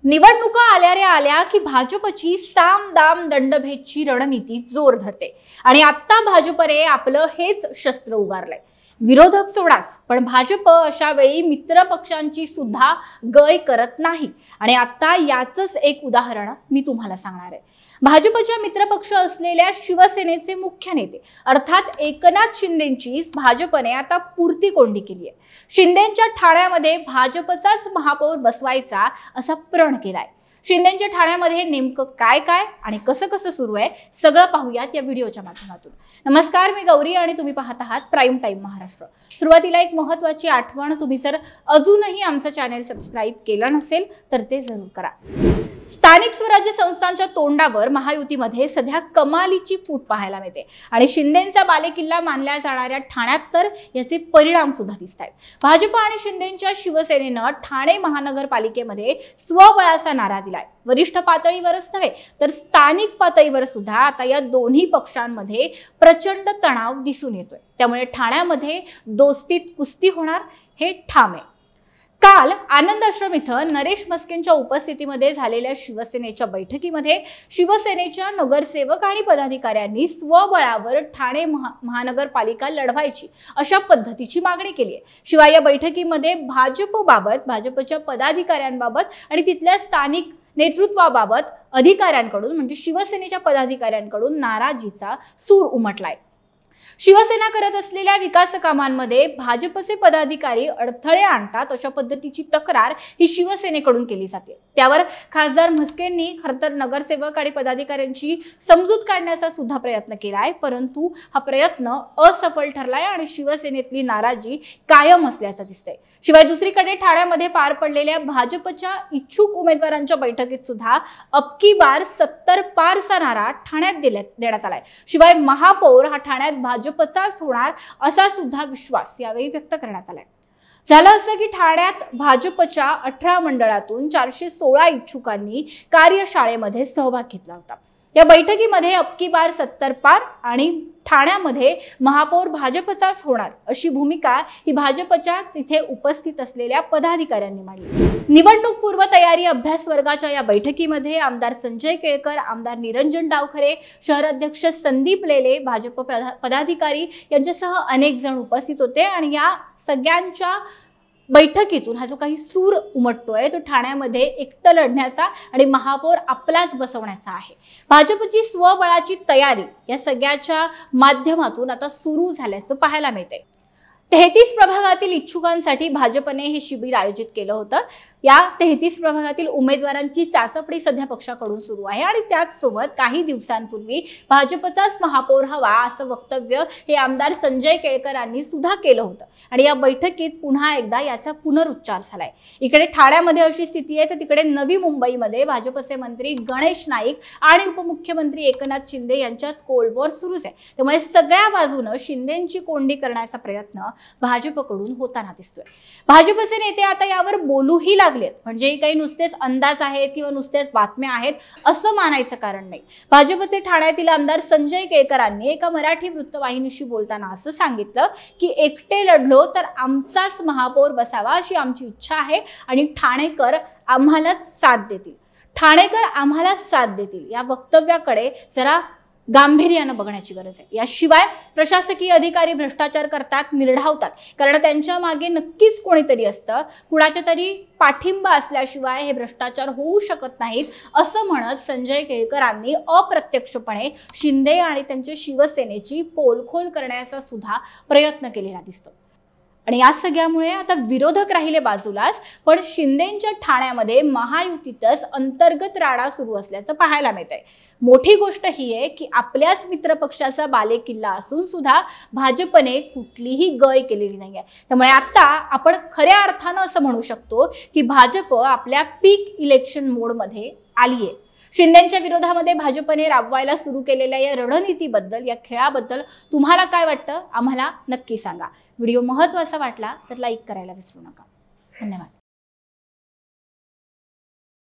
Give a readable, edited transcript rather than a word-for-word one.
निवडणुका आल्या रे आल्या की भाजपची साम दाम दंडभेदची रणनीती जोर धरते आणि आता भाजपने आपलं हेच शस्त्र उगारलंय। विरोधक सोडाच, पण भाजप अशा वेळी मित्र पक्षांची सुद्धा गय करत नाही आणि आता याचंच एक उदाहरण मी तुम्हाला सांगणार आहे। भाजपच्या मित्रपक्ष असलेल्या शिवसेनेचे मुख्य नेते अर्थात एकनाथ शिंदेंची भाजपने आता पुरती कोंडी केली आहे। शिंदेंच्या ठाण्यामध्ये भाजपचाच महापौर बसवायचा असा प्रण केलाय। शिंदेंच्या ठाण्यामध्ये नेमकं काय काय आणि कसं कसं सुरू आहे सगळं पाहूयात या व्हिडिओच्या माध्यमातून। नमस्कार, मी गौरी आणि तुम्ही पाहत आहात प्राइम टाइम महाराष्ट्र। सुरुवातीला एक महत्त्वाची आठवण, तुम्ही जर अजूनही आमचं चॅनल सबस्क्राइब केलं नसेल तर ते जरूर करा। स्थानिक स्वराज्य संस्थांच्या तोंडावर महायुतीमध्ये सध्या कमालीची फूट पाहायला मिळते आणि शिंदेंचा बालेकिल्ला मानल्या जाणाऱ्या ठाण्यात तर याचे परिणाम सुद्धा दिसत आहेत। भाजप आणि शिंदेंच्या शिवसेनेनं ठाणे महानगरपालिकेमध्ये स्वबळाचा नारा दिलाय। वरिष्ठ पातळीवरच नव्हे तर स्थानिक पातळीवर सुद्धा आता या दोन्ही पक्षांमध्ये प्रचंड तणाव दिसून येतोय। त्यामुळे ठाण्यामध्ये दोस्तीत कुस्ती होणार हे ठाम आहे। काल आनंद आश्रम इथं नरेश मस्केंच्या उपस्थितीमध्ये झालेल्या शिवसेनेच्या बैठकीमध्ये शिवसेनेच्या नगरसेवक आणि पदाधिकाऱ्यांनी स्वबळावर ठाणे महानगरपालिका लढवायची अशा पद्धतीची मागणी केली आहे। शिवाय या बैठकीमध्ये भाजपबाबत, भाजपच्या पदाधिकाऱ्यांबाबत आणि तिथल्या स्थानिक नेतृत्वाबाबत अधिकाऱ्यांकडून म्हणजे शिवसेनेच्या पदाधिकाऱ्यांकडून नाराजीचा सूर उमटलाय। शिवसेना करत असलेल्या विकास कामांमध्ये भाजपचे पदाधिकारी अडथळे आणतात अशा पद्धतीची तक्रार ही शिवसेनेकडून केली जाते। त्यावर खासदार म्हस्केंनी खरतर नगरसेवक आणि पदाधिकाऱ्यांची समजूत काढण्याचा सुद्धा प्रयत्न केलाय, परंतु हा प्रयत्न असफल ठरलाय आणि शिवसेनेतली नाराजी कायम असल्याचं दिसतंय। शिवाय दुसरीकडे ठाण्यामध्ये पार पडलेल्या भाजपच्या इच्छुक उमेदवारांच्या बैठकीत सुद्धा अबकी बार 70 पारचा नारा ठाण्यात देण्यात आलाय। शिवाय महापौर हा ठाण्यात भाजपचाच होणार असा सुद्धा विश्वास यावेळी व्यक्त करण्यात आलाय। झालं असं की ठाण्यात भाजपच्या 18 मंडळातून 416 इच्छुकांनी कार्यशाळेमध्ये सहभाग घेतला होता। या बैठकीमध्ये अबकी बार 70 पार आणि ठाण्यामध्ये महापौर भाजपचाच होणार अशी भूमिका ही भाजपच्या तिथे उपस्थित असलेल्या पदाधिकाऱ्यांनी मांडली। निवडणूक पूर्व तयारी अभ्यास वर्गाच्या या बैठकीमध्ये आमदार संजय केळकर, आमदार निरंजन डावखरे, शहराध्यक्ष संदीप लेले, भाजप पदाधिकारी यांच्यासह अनेक जण उपस्थित होते आणि या सगळ्यांच्या बैठकीतून हा जो काही सूर उमटतोय तो ठाण्यामध्ये एकटं लढण्याचा आणि महापौर आपलाच बसवण्याचा आहे। भाजपची स्वबळाची तयारी या सगळ्याच्या माध्यमातून आता सुरू झाल्याचं पाहायला मिळतंय। 33 प्रभागातील इच्छुकांसाठी भाजपने हे शिबिर आयोजित केलं होतं। या 33 प्रभागातील उमेदवारांची चाचपणी सध्या पक्षाकडून सुरू आहे आणि त्याचसोबत काही दिवसांपूर्वी भाजपचाच महापौर हवा असं वक्तव्य हे आमदार संजय केळकरांनी सुद्धा केलं होतं आणि या बैठकीत पुन्हा एकदा याचा पुनरुच्चार झालाय। इकडे ठाण्यामध्ये अशी स्थिती आहे तर तिकडे नवी मुंबईमध्ये भाजपचे मंत्री गणेश नाईक आणि उपमुख्यमंत्री एकनाथ शिंदे यांच्यात कोल्ड वॉर सुरूच आहे। त्यामुळे सगळ्या बाजूने शिंदेंची कोंडी करण्याचा प्रयत्न भाजपकडून होताना दिसतोय। भाजपचे नेते आता यावर बोलूही लागलेत, म्हणजे काही नुसतेच अंदाज आहेत किंवा नुसतेच बातम्या आहेत असं मानायचं कारण नाही। भाजपचे ठाण्यातील आमदार संजय केळकरांनी एका मराठी वृत्तवाहिनीशी बोलताना असं सांगितलं की एकटे लढलो तर आमचाच महापौर बसावा अशी आमची इच्छा आहे आणि ठाणेकर आम्हालाच साथ देतील, ठाणेकर आम्हालाच साथ देतील। या वक्तव्याकडे जरा गांभीर्याने बघण्याची गरज आहे। याशिवाय प्रशासकीय अधिकारी भ्रष्टाचार करतात, निर्ढावतात, कारण त्यांच्या मागे नक्कीच कोणीतरी असतं, कुणाच्या तरी पाठिंबा असल्याशिवाय हे भ्रष्टाचार होऊ शकत नाहीत असं म्हणत संजय केळकरांनी अप्रत्यक्षपणे शिंदे आणि त्यांच्या शिवसेनेची पोलखोल करण्याचा सुद्धा प्रयत्न केलेला दिसतो। आणि या सगळ्यामुळे आता विरोधक राहिले बाजूलाच, पण शिंदेंच्या ठाण्यामध्ये महायुतीतच अंतर्गत राडा सुरू असल्याचं पाहायला मिळतंय। मोठी गोष्ट ही आहे की आपल्याच मित्रपक्षाचा बालेकिल्ला असून सुद्धा भाजपने कुठलीही गय केलेली नाहीये। त्यामुळे आता आपण खऱ्या अर्थानं असं म्हणू शकतो की भाजप आपल्या पीक इलेक्शन मोडमध्ये आली आहे। शिंदेंच्या विरोधामध्ये भाजपने राबवायला सुरू केलेल्या या रणनीतीबद्दल, या खेळाबद्दल तुम्हाला काय वाटतं आम्हाला नक्की सांगा। व्हिडिओ महत्त्वाचा वाटला तर लाईक करायला विसरू नका। धन्यवाद।